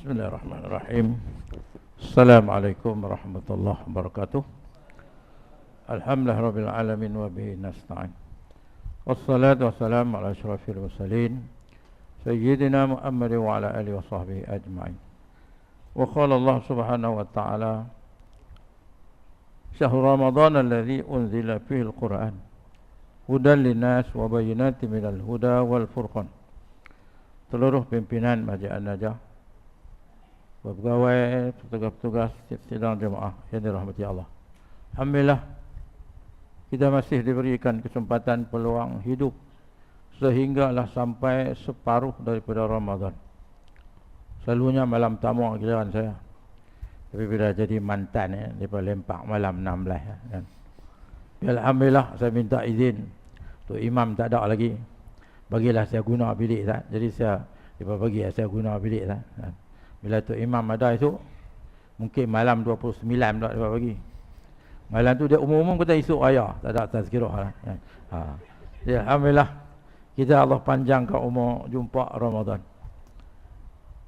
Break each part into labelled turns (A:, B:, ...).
A: Bismillahirrahmanirrahim. Assalamualaikum warahmatullahi wabarakatuh. Alhamdulillahirabbil alamin wa bihi nasta'in. Wassalatu wassalamu ala asyrafil mursalin sayyidina Muhammad wa ala alihi wa sahbihi ajma'in. Wa qala Allah subhanahu wa ta'ala Syahrul Ramadan alladzi unzila fihi al-Qur'an hudan linnas wa bayyinatin minal huda wal furqan. Seluruh pimpinan Masjid An-Najah, pegawai, petugas-petugas sidang jemaah yang dirahmati Allah. Alhamdulillah, kita masih diberikan kesempatan peluang hidup sehinggalah sampai separuh daripada Ramadan. Selalunya malam tamu giliran saya, tapi bila jadi mantan daripada lempak malam 16 kan. Alhamdulillah, saya minta izin tu imam tak ada lagi, bagilah saya guna bilik tak. Jadi saya bagi saya guna bilik tak. Bila tu imam ada esok, mungkin malam 29 tak dapat bagi. Malam tu dia umum-umum kata esok raya, tak ada tazkirah lah. Ya, alhamdulillah, kita Allah panjangkan umur jumpa Ramadan.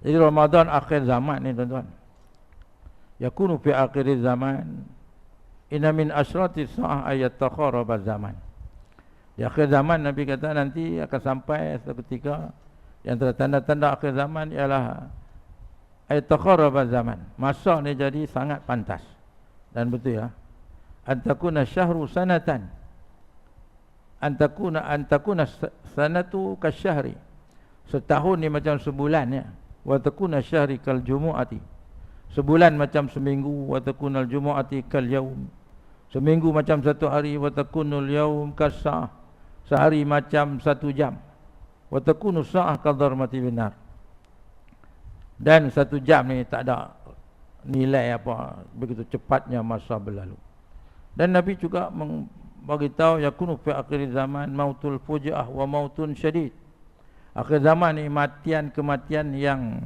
A: Jadi Ramadan akhir zaman ni tuan-tuan. Yakunu fi akhir zaman inna min asyrati sa'ah ayat takharaba zaman. Di akhir zaman Nabi kata nanti akan sampai satu ketika yang tanda-tanda akhir zaman ialah ayat takharaba zaman. Masa ni jadi sangat pantas. Dan betul ya. Antakuna syahru sanatan. Antakuna sanatu kasyahri. Setahun ni macam sebulan ya. Wa takuna syahri kal jumu'ati. Sebulan macam seminggu. Wa takunal jumu'ati kal yaum. Seminggu macam satu hari. Wa takunul yaum kasah. Sehari macam 1 jam. Wa takunu sa'ah kadharmati binar. Dan 1 jam ni tak ada nilai apa, begitu cepatnya masa berlalu. Dan Nabi juga beritahu yakunu fi akhir zaman mautul fujiah wa mautun syadid. Akhir zaman ni kematian yang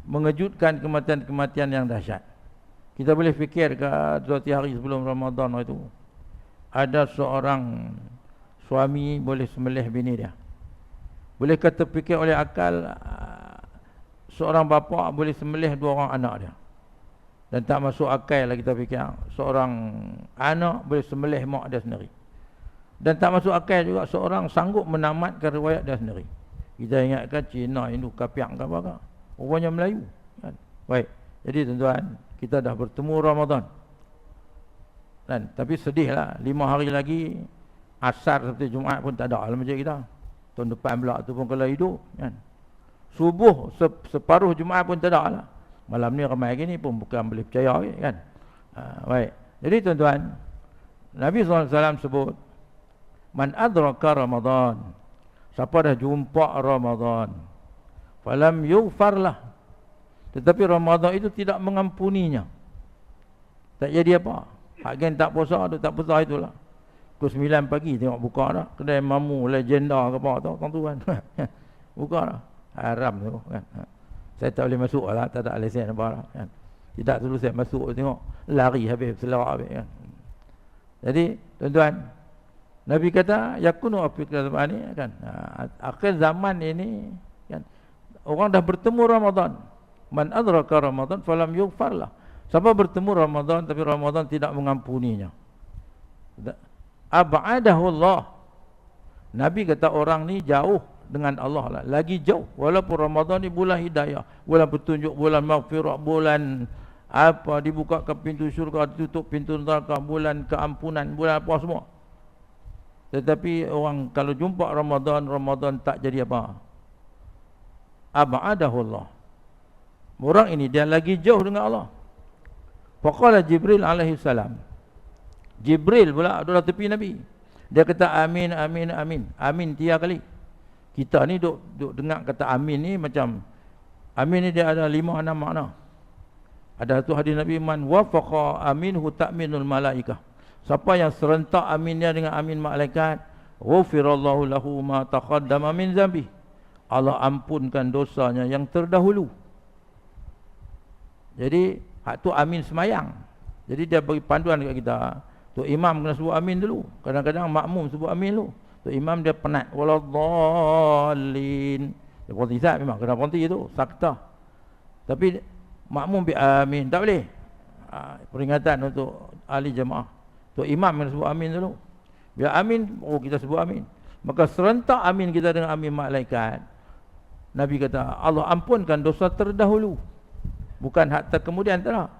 A: mengejutkan, kematian yang dahsyat. Kita boleh fikir ke 2 hari sebelum Ramadan itu ada seorang suami boleh sembelih bini dia. Boleh kata fikir oleh akal seorang bapa boleh sembelih 2 orang anak dia. Dan tak masuk akal lah kita fikir seorang anak boleh sembelih mak dia sendiri. Dan tak masuk akal juga seorang sanggup menamatkan riwayat dia sendiri. Kita ingatkan Cina, Hindu, Kapiak ke apa, rupanya Melayu kan? Baik, jadi tuan-tuan, kita dah bertemu Ramadan. Dan tapi sedihlah 5 hari lagi asar seperti Jumaat pun tak ada dalam masjid kita. Tahun depan pula tu pun kalau hidup kan. Subuh separuh Jumaat pun tak ada lah. Malam ni ramai gini pun bukan boleh percaya kan. Baik. Jadi tuan-tuan, Nabi SAW sebut man adraka Ramadan, siapa dah jumpa Ramadan, falam yughfarlah, tetapi Ramadan itu tidak mengampuninya. Tak jadi apa. Hak gen tak puasa tu tak puasa itulah. Pukul 9 pagi tengok buka dah. Kedai mamu legenda ke apa tu tuan-tuan. Buka dah. Haram tu kan. Saya tak boleh masuk lah, tak ada lesen apa lah kan. Tidak dulu saya masuk tengok lari habis selarak habis kan. Jadi tuan-tuan, Nabi kata yakunu afiq zaman ni kan. Akhir zaman ini kan, orang dah bertemu Ramadan. Man adraka Ramadan falam yughfar lah. Siapa bertemu Ramadan tapi Ramadan tidak mengampuninya, ab'adahu Allah. Nabi kata orang ni jauh dengan Allah lah, lagi jauh. Walaupun Ramadan ni bulan hidayah, bulan petunjuk, bulan maghfirah, bulan apa, dibukakan pintu syurga, ditutup pintu neraka, bulan keampunan, bulan apa semua. Tetapi orang kalau jumpa Ramadan, Ramadan tak jadi apa, ab'adahu Allah. Orang ini dia lagi jauh dengan Allah. Faqala Jibril alaihi salam. Jibril pula duduk tepi Nabi. Dia kata amin, amin, amin. Amin 3 kali. Kita ni duk dengar kata amin ni macam, amin ni dia ada 5-6 makna. Ada satu hadis Nabi, man wafaqa aminhu ta'minul malaikah. Siapa yang serentak aminnya dengan amin malaikat, ghufirallahu lahu ma taqaddama min zambi. Allah ampunkan dosanya yang terdahulu. Jadi hak tu amin semayang. Jadi dia bagi panduan dekat kita. Tu imam kena sebut amin dulu. Kadang-kadang makmum sebut amin dulu. Tu imam dia penat. Waladhdallin. Dia berhenti tak memang kena berhenti tu. Sakta. Tapi makmum bi amin tak boleh. Peringatan untuk ahli jemaah. Untuk imam yang sebut amin dulu. Biar amin, kita sebut amin. Maka serentak amin kita dengan amin malaikat. Nabi kata, Allah ampunkan dosa terdahulu. Bukan hak terkemudian, tak.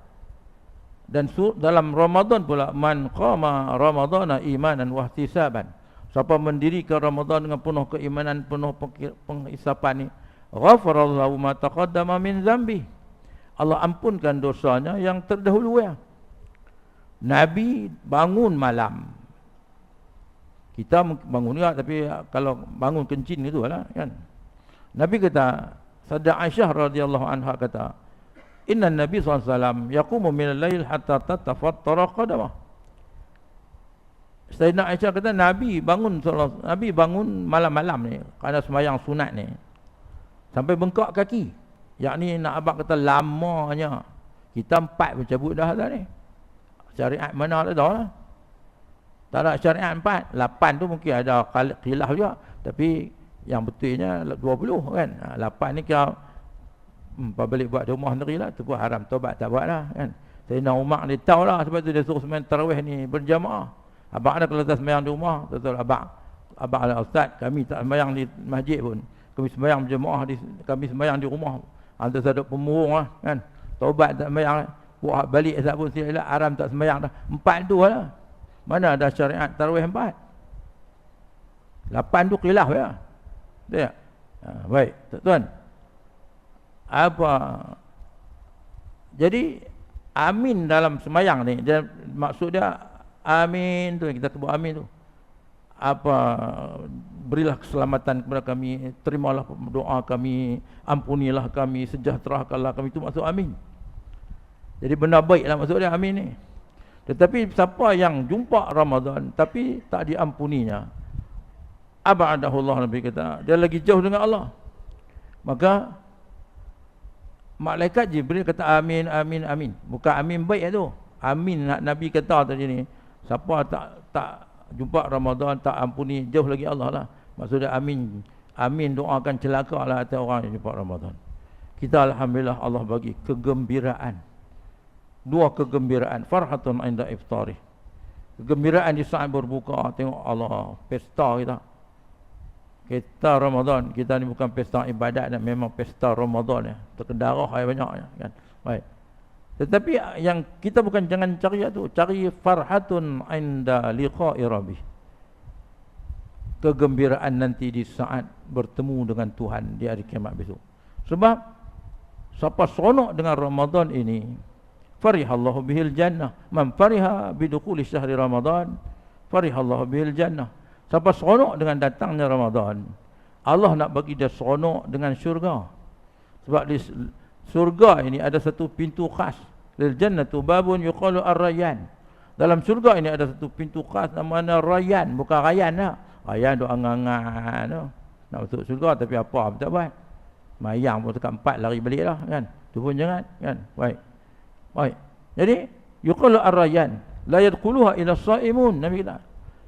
A: Dan dalam Ramadan pula, man qama ramadana imanan wa ihtisaban. Siapa mendirikan Ramadan dengan penuh keimanan, penuh penghisapan ni, ghafarallahu ma taqaddama min zambi. Allah ampunkan dosanya yang terdahulu ya. Nabi bangun malam. Kita bangun juga, tapi kalau bangun kencing itu lah kan. Nabi kata, Sayyidah Aisyah radhiyallahu anha kata, Inna Nabi SAW yaqumu minal lail hatta tatafattara qadamah. Sayyidina Aisyah kata Nabi bangun malam-malam ni kerana sembahyang sunat ni sampai bengkak kaki. Yakni nak abang kata lamanya. Kita 4 bercabut dah ni. Syariat mana ada dah lah. Tak ada syariat 4. 8 tu mungkin ada khilaf juga. Tapi yang betulnya 20 kan. 8 ni kira balik buat di rumah sendiri lah. Tu pun haram taubat tak buat lah kan. Sayyidina Umar ni tahu lah. Sebab tu dia suruh sembahyang tarawih ni berjamaah. Abang ada kalau tak sembahyang di rumah, betul abang ada ustaz, kami tak sembahyang di masjid pun. Kami sembahyang berjamaah kami sembahyang di rumah. Ada saduk pemurung lah kan. Taubat tak sembahyang, buat balik asal pun sila haram tak sembahyang dah. 4 tu lah. Mana ada syariat tarawih 4? 8 tu khilaf ya. Betul tak? Baik, tuan. Apa? Jadi amin dalam sembahyang ni, dia maksud dia amin tu, kita sebut amin tu. Apa, berilah keselamatan kepada kami, terimalah doa kami, ampunilah kami, sejahterakanlah kami, itu maksud amin. Jadi benda baik lah maksud dia amin ni. Tetapi siapa yang jumpa Ramadan tapi tak diampuninya, abadahullah, Nabi kata, dia lagi jauh dengan Allah. Maka malaikat Jibril kata amin, amin, amin. Bukan amin baik tu. Amin Nabi kata tadi ni. Siapa tak jumpa Ramadan, tak ampuni, jauh lagi Allah lah. Maksudnya amin. Amin doakan celaka lah atas orang yang jumpa Ramadan. Kita alhamdulillah Allah bagi kegembiraan. 2 kegembiraan. Farhatun inda iftari. Kegembiraan di saat berbuka. Tengok Allah, pesta kita. Kita Ramadan, kita ni bukan pesta ibadat dan memang pesta Ramadan ya. Terkedarah banyak ya, kan. Baik. Tetapi yang kita bukan jangan cari itu, cari farhatun inda liqa'i rabbih. Kegembiraan nanti di saat bertemu dengan Tuhan di hari kiamat besok. Sebab siapa seronok dengan Ramadan ini, farihallahu bihil jannah. Man fariha bidukhuli syahri Ramadan, farihallahu bihil jannah. Siapa seronok dengan datangnya Ramadan, Allah nak bagi dia seronok dengan syurga. Sebab di surga ini ada satu pintu khas. Lil jannatu babun yuqalu ar-rayyan. Dalam surga ini ada satu pintu khas namanya Rayyan, bukan Rayyan lah. Rayyan duk angan-angan tu. Nak masuk surga tapi apa tak buat. Mayang pun dekat 4 lari balik lah kan. Tu pun jangan kan. Baik. Baik. Jadi yuqalu ar-rayyan la yadkhuluha illa as-saimun. Nabi kata,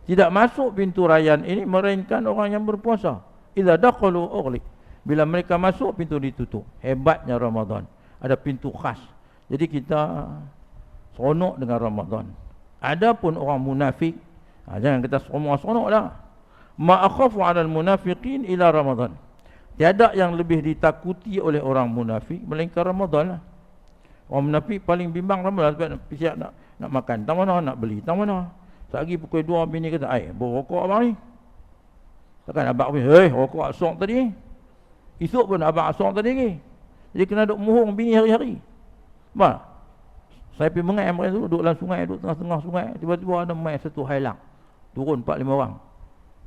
A: tidak masuk pintu Rayyan ini melainkan orang yang berpuasa. Idza dakhalu ughliq. Bila mereka masuk, pintu ditutup. Hebatnya Ramadan. Ada pintu khas. Jadi kita seronok dengan Ramadan. Adapun orang munafik, jangan kita semua seronok dah. Ma akhafu 'alal munafiqin ila Ramadan. Tiada yang lebih ditakuti oleh orang munafik melainkan Ramadan lah. Orang munafik paling bimbang Ramadan sebab siap nak makan, tak mana, nak beli, tak mana. Sehari pukul 2 bini kata, berokok abang ni. Takkan abang ni, rokok asok tadi. Esok pun abang asok tadi lagi. Jadi kena duk mohong bini hari-hari. Bah, saya pergi mengai mereka tu, duduk dalam sungai, duduk tengah-tengah sungai. Tiba-tiba ada mai satu hailang. Turun 4-5 orang.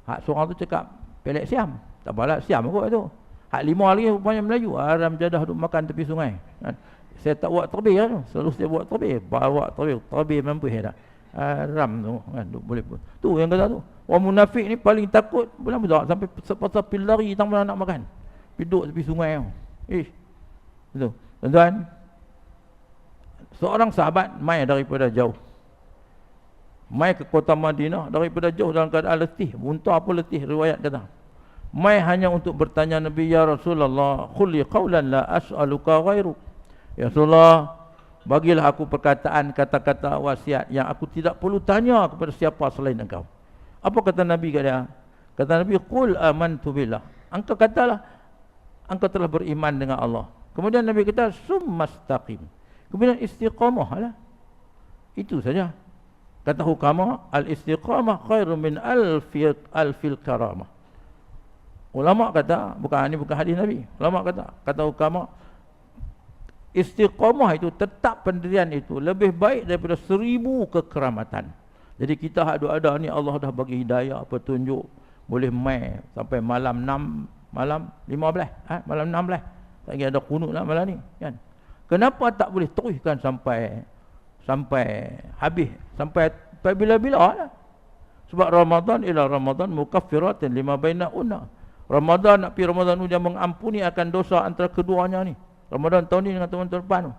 A: Hak seorang tu cakap, pelek siam. Tak apalah, siam kot tu. Hak 5 lagi rupanya Melayu. Aram jadah duduk makan tepi sungai. Saya tak buat terbih lah tu. Selalu saya buat terbih. Bawa terbih. Terbih mampu dah. Aram tu kan, boleh pun. Tu yang kata tu. Orang munafik ni paling takut. Boleh tak sampai pasal pergi lari tang mana nak makan. Duduk tepi sungai tu. Betul. Tuan-tuan, seorang sahabat mai daripada jauh. Mai ke kota Madinah daripada jauh dalam keadaan letih. Muntah apa letih, riwayat datang. Mai hanya untuk bertanya Nabi, ya Rasulullah, khulli qawlan la as'aluka ghairu. Ya Rasulullah, bagilah aku perkataan kata-kata wasiat yang aku tidak perlu tanya kepada siapa selain engkau. Apa kata Nabi kat dia? Kata Nabi, qul amantu billah. Engkau katalah engkau telah beriman dengan Allah. Kemudian Nabi kata summastaqim. Kemudian istiqamah lah. Itu saja. Kata hukama, al-istiqamah khairu min alfil karamah. Ulama kata, ini bukan hadis Nabi. Ulama kata hukama, istiqamah itu, tetap pendirian itu lebih baik daripada 1000 kekeramatan. Jadi kita ada ni Allah dah bagi hidayah, petunjuk, boleh mai sampai malam 6, malam 15, malam 16. Tak kira ada kunut lah malam ni, kan. Kenapa tak boleh teruskan sampai habis, sampai bila-bila lah. Sebab Ramadan ila Ramadan mukaffiratin lima bainahunna. Ramadan nak pergi Ramadan tu, yang mengampuni akan dosa antara keduanya ni. Ramadan tahun ni dengan tahun depan tu.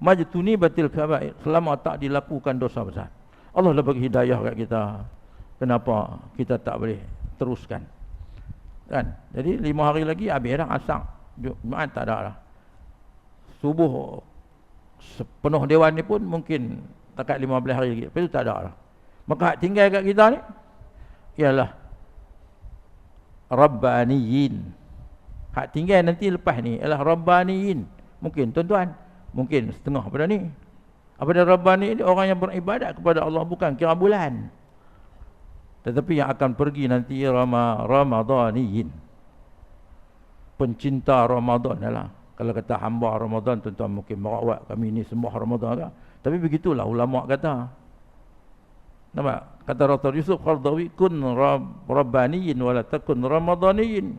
A: Majtuni batil kabair, selama tak dilakukan dosa besar. Allah dah bagi hidayah kat kita. Kenapa kita tak boleh teruskan? Kan? Jadi 5 hari lagi habis dah asar. Jumaat tak ada dah. Subuh sepenuh dewan ni pun mungkin takat 15 hari lagi. Lepas tu tak ada dah. Maka hak tinggal kat kita ni ialah Rabbaniyin. Hak tinggal nanti lepas ni ialah Rabbaniyin. Mungkin tuan-tuan, mungkin setengah pada ni. Apa dia Rabbani ni? Orang yang beribadat kepada Allah, bukan kira bulan. Tetapi yang akan pergi nanti Ramadaniyin. Pencinta Ramadan lah. Kalau kata hamba Ramadan, tuan-tuan mungkin merawat kami ni sembah Ramadan kan. Tapi begitulah ulama kata. Nampak? Kata Dr. Yusuf Qardawi, kun Rabbaniyin wala takun Ramadaniyin.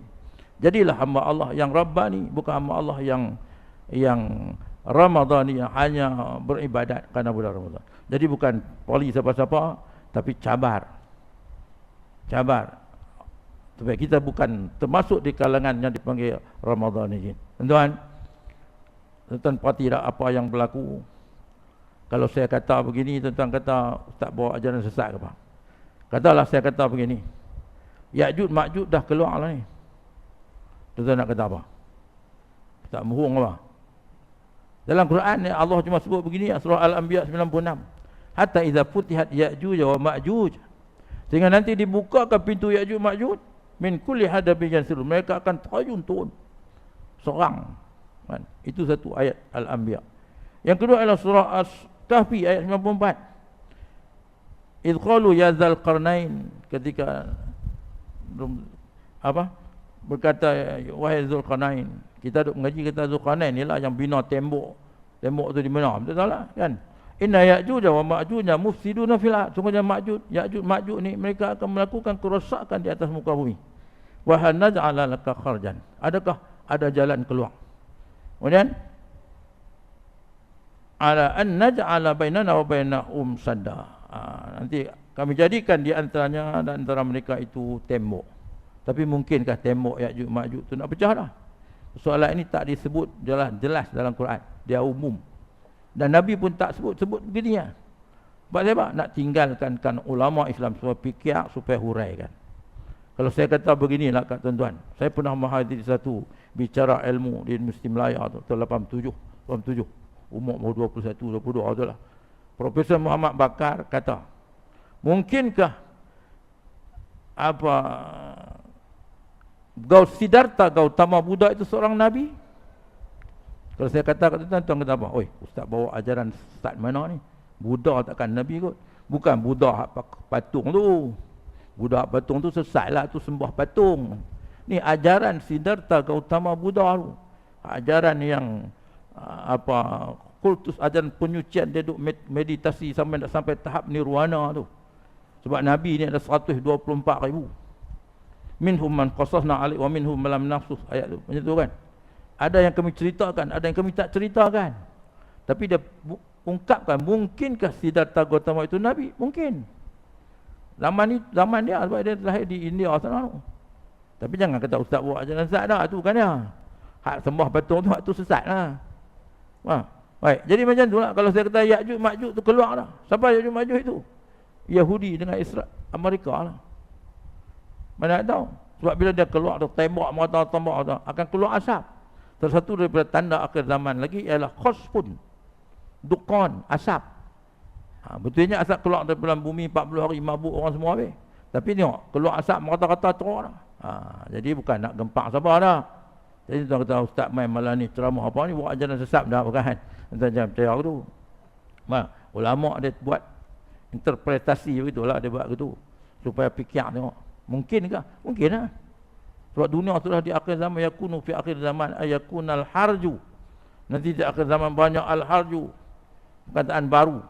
A: Jadilah hamba Allah yang Rabbani, bukan hamba Allah yang Ramadani, yang hanya beribadat kerana bulan Ramadan. Jadi bukan poli siapa-siapa, tapi cabar. Supaya kita bukan termasuk di kalangan yang dipanggil Ramadaniyin. Tuan-tuan perhati tak apa yang berlaku. Kalau saya kata begini, tuan-tuan kata Ustaz bawa ajaran sesat ke apa? Katalah saya kata begini, Ya'jud Ma'jud dah keluar lah ni. Tuan-tuan nak kata apa? Tak bohong apa? Dalam Quran ni Allah cuma sebut begini, surah Al-Anbiya 96. Hatta idza futihat Ya'juj wa Ma'juj. Sehingga nanti dibukakan pintu Ya'juj Ma'juj, min kulli hadabin yansil. Mereka akan terjun turun. Serang. Kan? Itu satu ayat Al-Anbiya. Yang kedua adalah surah As-Kahfi ayat 94. Idh qalu ya Dzal Qarnain, ketika berkata wahai Zulkarnain, kita duk mengaji kata Zulkarnain inilah yang bina tembok tu di mana? Betul tak lah kan? Inna Ya'juj wa Ma'juj mufsiduna fil ardh. Sungguhnya Ya'juj Ma'juj ni mereka akan melakukan kerosakan di atas muka bumi. Wa hal naj'ala laka kharjan. Adakah ada jalan keluar? Kemudian ala an naj'ala bainana wa bainahum sadda. Nanti kami jadikan di antaranya dan antara mereka itu tembok. Tapi mungkinkah tembok Ya'juj Ma'juj tu nak pecah dah? Soalan ini tak disebut jelas dalam Quran. Dia umum. Dan Nabi pun tak sebut begini ya. Sebab apa? Nak tinggalkan ulama Islam supaya fikir, supaya huraikan. Kalau saya kata beginilah kat tuan-tuan. Saya pernah menghadiri satu bicara ilmu di Muslim Melaya tu, tahun 87. Umur 21, 22 tu lah. Profesor Muhammad Bakar kata, mungkinkah Siddhartha Gautama Buddha itu seorang Nabi? Kalau saya kata kat tuan-tuan kata apa? Oi, Ustaz bawa ajaran sesat mana ni? Buddha takkan Nabi kot. Bukan Buddha patung tu. Buddha patung tu sesat lah, tu sembah patung. Ni ajaran Siddhartha Gautama Buddha tu. Ajaran yang kultus, ajaran penyucian, dia duk meditasi sampai tahap nirwana tu. Sebab Nabi ni ada 124,000. Minhum man qasasna alaik wa minhum lam nafsus, ayat tu macam tu kan. Ada yang kami ceritakan, ada yang kami tak ceritakan. Tapi dia ungkapkan, mungkinkah Siddhartha Gautama itu Nabi? Mungkin. Zaman dia, sebab dia lahir di India sana tu. Tapi jangan kata Ustaz buat ajaran sesat dah, tu kan dia. Hak sembah patung tu, hak tu sesat lah. Baik, jadi macam tu lah. Kalau saya kata Ya'juj Ma'juj tu keluar dah. Siapa Ya'juj Ma'juj itu? Yahudi dengan Amerika lah. Mana tak tahu. Sebab bila dia keluar tu, tembak mata tembak tu, akan keluar asap. Salah satu daripada tanda akhir zaman lagi ialah khasfun, duqan, asap. Betulnya asap keluar daripada bumi 40 hari mabuk orang semua habis. Tapi tengok, keluar asap merata-rata teruk dah. Jadi bukan nak gempak sabar dah. Jadi tuan kata ustaz main malam ni ceramah apa ni buat ajaran sesat dah bukan. Tuan jangan percaya tu. Ulama dia buat interpretasi begitulah dia buat gitu supaya fikir tengok. Mungkinkah? Mungkin lah. Sebab dunia sudah di akhir zaman, yakunu fi akhir zaman ayakunal harju. Nanti di akhir zaman banyak al-harju. Perkataan baru.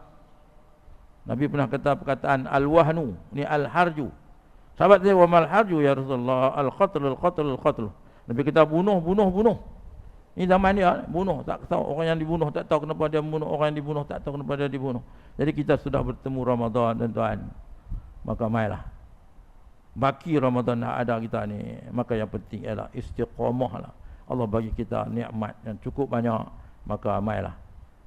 A: Nabi pernah kata perkataan al-wahnu, ni al-harju. Sahabat dia, wa mal harju ya Rasulullah, al-qatl al-qatl al-qatl. Nabi kata bunuh. Ini zaman dia, bunuh, tak tahu orang yang dibunuh, tak tahu kenapa dia membunuh, orang yang dibunuh tak tahu kenapa dia dibunuh. Jadi kita sudah bertemu Ramadan tuan-tuan. Maka mailah. Baki Ramadan ada kita ni, maka yang penting ialah istiqamah lah. Allah bagi kita nikmat yang cukup banyak, maka mailah.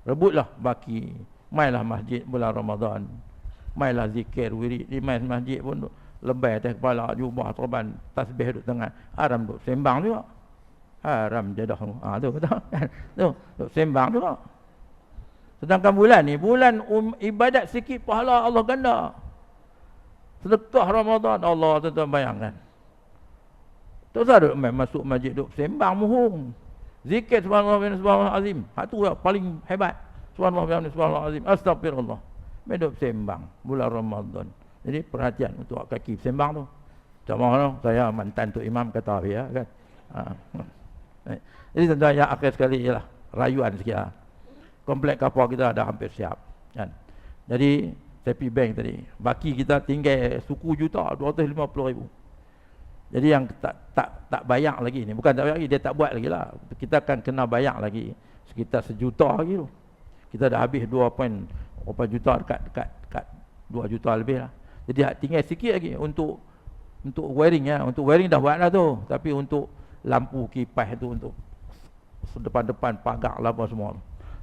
A: Rebutlah baki, mailah masjid bulan Ramadan. Mailah zikir wirid di masjid pun lebay atas kepala, jubah, terban, tasbih duduk tengah. Haram duduk sembang juga. Haram jadah. Tu betul. Tu duduk sembang juga. Sedangkan bulan ni, bulan ibadat sikit pahala Allah ganda. Sedekah Ramadan, Allah tuan-tuan bayangkan. Tak usah duduk masuk masjid duduk sembang muhung. Zikir subhanallah wa subhanallah azim. Hak tu paling hebat. Subhanallah wa subhanallah azim. Astagfirullah. Duduk sembang bulan Ramadan. Jadi perhatian untuk kaki sembang tu. Contohnya saya mantan tu imam kata ya kan. Jadi tuan-tuan yang akhir sekali ialah rayuan sikit lah. Komplek kapal kita dah hampir siap kan. Jadi Tepi bank tadi, baki kita tinggal suku juta 250,000. Jadi yang tak bayar lagi ni, bukan tak bayar lagi, dia tak buat lagi lah. Kita akan kena bayar lagi sekitar 1 juta lagi tu. Kita dah habis 2.4 juta dekat 2 juta lebih lah. Jadi tinggal sikit lagi untuk wiring ya. Untuk wiring dah buat lah tu. Tapi untuk lampu kipas tu, untuk depan-depan pagar lah apa semua.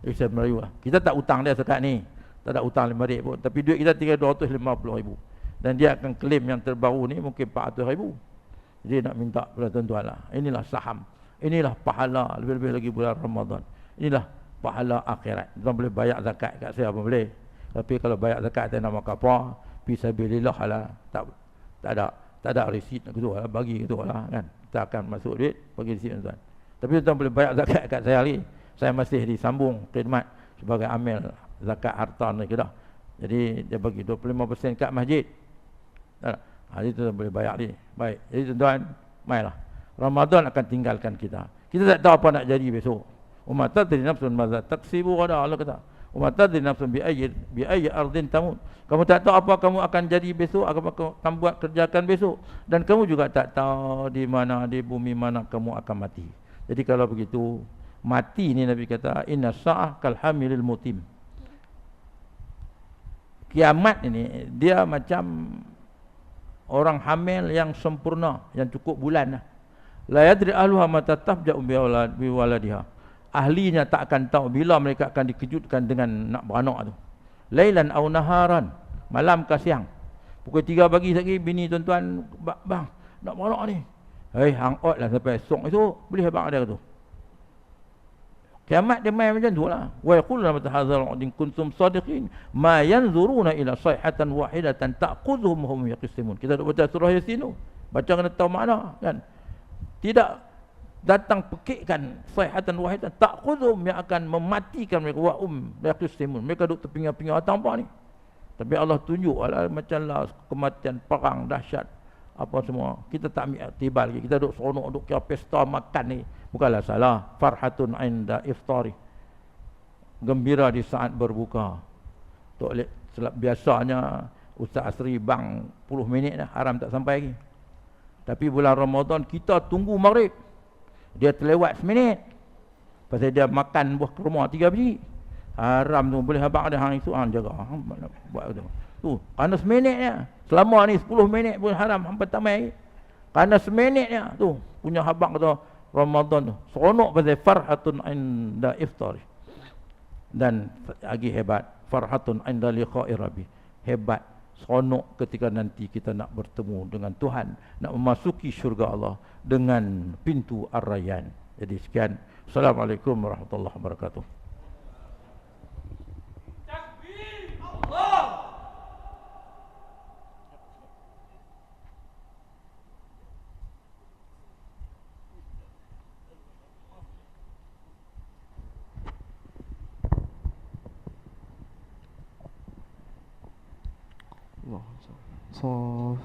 A: Jadi saya Melayu lah. Kita tak utang dia sekat ni. Tak ada hutang RM5 pun. Tapi duit kita tinggal 250,000. Dan dia akan claim yang terbaru ni mungkin 400,000. Jadi nak minta pada tuan-tuan lah. Inilah saham. Inilah pahala. Lebih-lebih lagi bulan Ramadan. Inilah pahala akhirat. Tuan boleh bayar zakat kat saya pun boleh. Tapi kalau bayar zakat tak nak makan apa, fisabilillah lah. Tak ada resit gitu lah. Bagi gitu lah kan. Kita akan masuk duit, bagi resit tuan-tuan. Tapi tuan boleh bayar zakat kat saya lagi. Saya masih disambung khidmat sebagai amil zakat harta ni dah. Jadi dia bagi 25% kat masjid. Jadi tu boleh bayar ni. Baik. Jadi tuan-tuan, mailah. Ramadan akan tinggalkan kita. Kita tak tahu apa nak jadi besok. Umat tadri nafsun madza taksibu ghadan. Allah kata, umat tadri nafsun bi ayyi ardin tamut. Kamu tak tahu apa kamu akan jadi besok, apa kamu buat kerjakan besok, dan kamu juga tak tahu di mana, di bumi mana kamu akan mati. Jadi kalau begitu, mati ni Nabi kata inna sa'ah kal hamilil mutim. Kiamat ini dia macam orang hamil yang sempurna, yang cukup bulan lah. La yadri ahluha mata tafja'u bi waladiha. Ahlinya tak akan tahu bila mereka akan dikejutkan dengan nak beranak tu. Lailan aw naharan, malam ke siang. Pukul 3 pagi lagi bini tuan-tuan, bang nak beranak ni. Hang out lah sampai esok itu boleh bang dia tu. Kiamat dia main macam tu lah. Wa yaquluna mata hadzal in kuntum sadiqin ma yanzuruna ila sayhatan wahidatan ta'khudhuhum hum yaqsimun. Kita duk baca surah Yasin tu. Baca kena tahu makna kan. Tidak datang pekikkan sayhatan wahidatan ta'khudhuhum yang akan mematikan mereka wa yaqsimun. Mereka duk terpinga-pinga atau apa ni. Tapi Allah tunjuk lah macamlah kematian perang dahsyat apa semua. Kita tak ambil tiba lagi. Kita duk seronok, duk kira pesta makan ni. Bukanlah salah. Farhatun inda iftari. Gembira di saat berbuka. Biasanya Ustaz Asri bang 10 minit dah. Haram tak sampai lagi. Tapi bulan Ramadan kita tunggu maghrib. Dia terlewat seminit. Pasal dia makan buah kurma 3 biji. Haram tu. Boleh abang ada hang itu. Hang jaga. Buat tu. Tu. Kerana seminitnya. Selama ni 10 minit pun haram. Hampa tak main. Kerana seminitnya. Tu. Punya habang kata Ramadan tu. Seronok pasal farhatun inda iftari. Dan lagi hebat. Farhatun inda liqa'i rabbi. Hebat. Seronok ketika nanti kita nak bertemu dengan Tuhan. Nak memasuki syurga Allah. Dengan pintu Ar-Rayyan. Jadi sekian. Assalamualaikum warahmatullahi wabarakatuh.
B: So